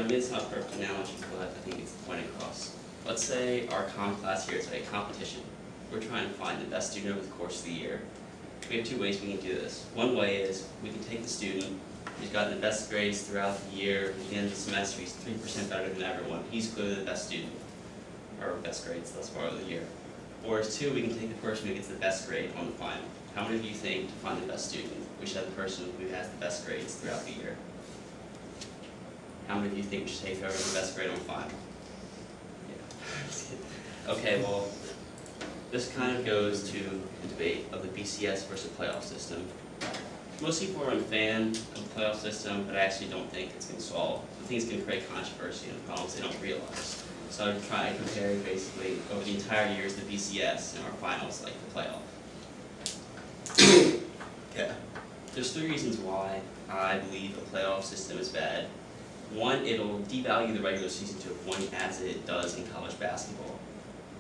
know, maybe it's not a perfect analogy, but I think it's the point across. Let's say our common class here is a competition. We're trying to find the best student over the course of the year. We have two ways we can do this. One way is we can take the student who's gotten the best grades throughout the year. At the end of the semester, he's 3% better than everyone. He's clearly the best student, or best grades thus far of the year. Or as two, we can take the person who gets the best grade on the final. How many of you think to find the best student, we should have the person who has the best grades throughout the year? How many of you think we should take whoever has the best grade on the final? Yeah. Okay, well, this kind of goes to the debate of the BCS versus playoff system. Most people are a fan of the playoff system, but I actually don't think it's going to solve. I think it's going to create controversy and problems they don't realize. So I would try to compare basically over the entire years the BCS and our finals like the playoff. Yeah. There's three reasons why I believe a playoff system is bad. One, it'll devalue the regular season to a point as it does in college basketball.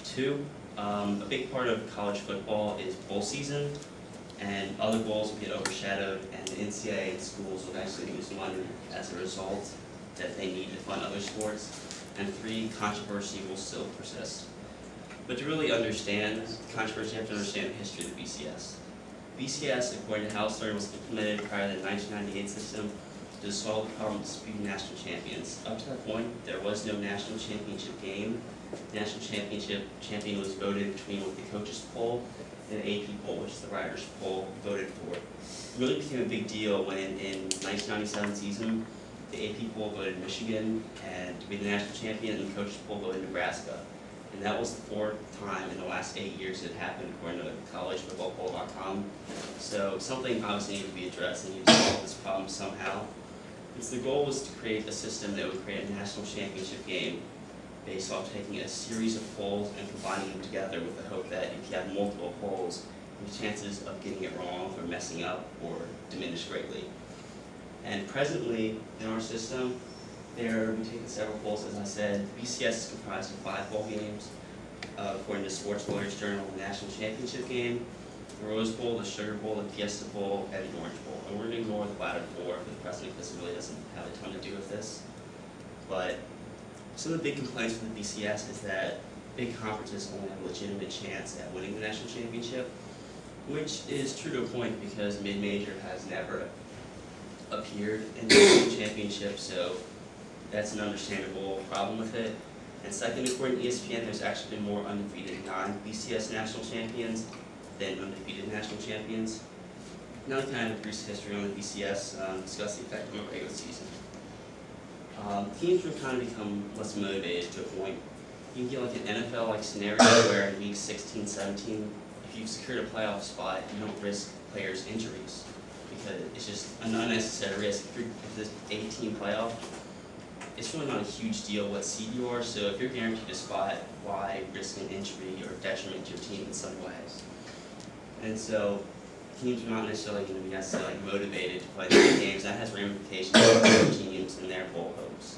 Two, a big part of college football is bowl season, and other bowls will get overshadowed, and the NCAA and schools will actually lose money as a result that they need to fund other sports. And three, controversy will still persist. But to really understand controversy, you have to understand the history of the BCS. BCS, according to how it started, was implemented prior to the 1998 system to solve the problem of disputing national champions. Up to that point, there was no national championship game. The national championship champion was voted between what the coaches poll and the AP poll, which is the writers poll, voted for. It really became a big deal when in the 1997 season, the AP poll voted Michigan and to be the national champion, and the coaches poll voted Nebraska. And that was the fourth time in the last 8 years it happened, according to collegefootballpoll.com. So something obviously needed to be addressed, and you need to solve this problem somehow. And so the goal was to create a system that would create a national championship game based off taking a series of polls and combining them together with the hope that if you have multiple polls, the chances of getting it wrong or messing up or diminish greatly. And presently, in our system, we've taken several polls, as I said. The BCS is comprised of 5 bowl games, according to Sports Lawyers Journal, the National Championship game, the Rose Bowl, the Sugar Bowl, the Fiesta Bowl, and the Orange Bowl. And we're going to ignore the latter 4 for the present because it really doesn't have a ton to do with this. But some of the big complaints from the BCS is that big conferences only have a legitimate chance at winning the national championship, which is true to a point because mid-major has never appeared in the national championship, so that's an understandable problem with it. And second, according to ESPN, there's actually been more undefeated non-BCS national champions than undefeated national champions. Now to kind of brief history on the BCS, discuss the effect on the regular season. Teams will kind of become less motivated to a point. You can get like an NFL-like scenario where in week 16, 17, if you've secured a playoff spot, you don't risk players' injuries because it's just an unnecessary risk. If this 8-team playoff, it's really not a huge deal what seed you are, so if you're guaranteed a spot, why risk an injury or detriment to your team in some ways? And so teams are not necessarily going to be necessarily motivated to play these games. That has ramifications for their teams and their bowl hopes.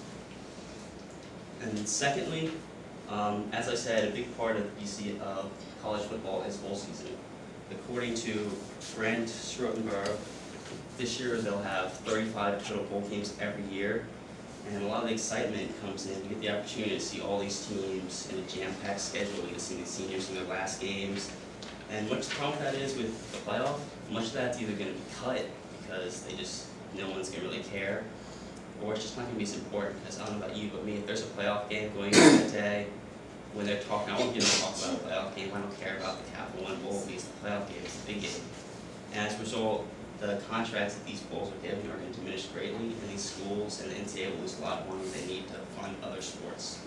And secondly, as I said, a big part of college football is bowl season. According to Brent Schrotenberg, this year they'll have 35 total bowl games every year. And a lot of the excitement comes in. You get the opportunity to see all these teams in a jam-packed schedule. You get to see the seniors in their last games. And much the problem with that is with the playoff, much of that's either going to be cut because no one's going to really care, or it's just not going to be as important because I don't know about you, but me, if there's a playoff game going on that day, when they're talking, I won't get to talk about a playoff game. I don't care about the Capital One Bowl because the playoff game is a big game. And as a result, the contracts that these bowls are given are going to diminish greatly, and these schools and the NCAA will lose a lot of money they need to fund other sports.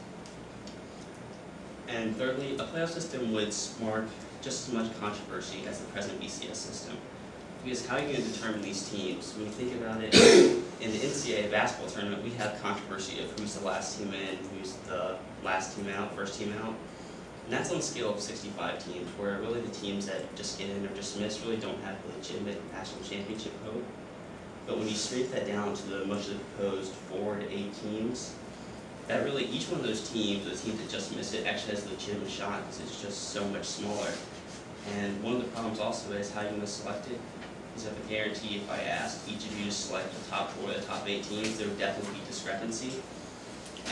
And thirdly, a playoff system would spark just as much controversy as the present BCS system. Because how are you going to determine these teams? When you think about it, in the NCAA basketball tournament, we have controversy of who's the last team in, who's the last team out, first team out. And that's on a scale of 65 teams, where really the teams that just get in or dismissed really don't have a legitimate national championship hope. But when you shrink that down to the much of the proposed 4 to 8 teams, that really, each one of those teams, the team that just missed it, actually has a legitimate shot because it's just so much smaller. And one of the problems also is how you're going to select it. Because I have a guarantee if I asked each of you to select the top 4 or the top 8 teams, there would definitely be discrepancy.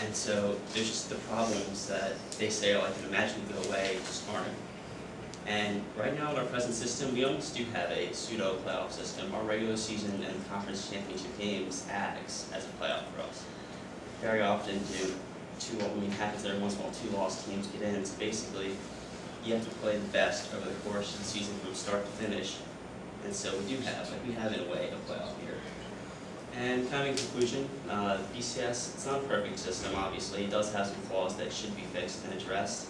And so there's just the problems that they say are like magically go away just aren't. And right now in our present system, we almost do have a pseudo playoff system. Our regular season and conference championship games acts as a playoff for us. Very often happens every once in a while, 2 lost teams get in. So basically, you have to play the best over the course of the season from start to finish. And so we have in a way a playoff year. And kind of in conclusion, BCS, it's not a perfect system, obviously. It does have some flaws that should be fixed and addressed.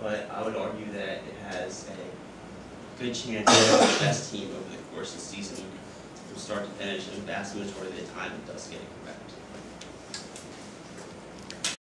But I would argue that it has a good chance to be the best team over the course of the season from start to finish, and the vast majority of the time it does get it correct.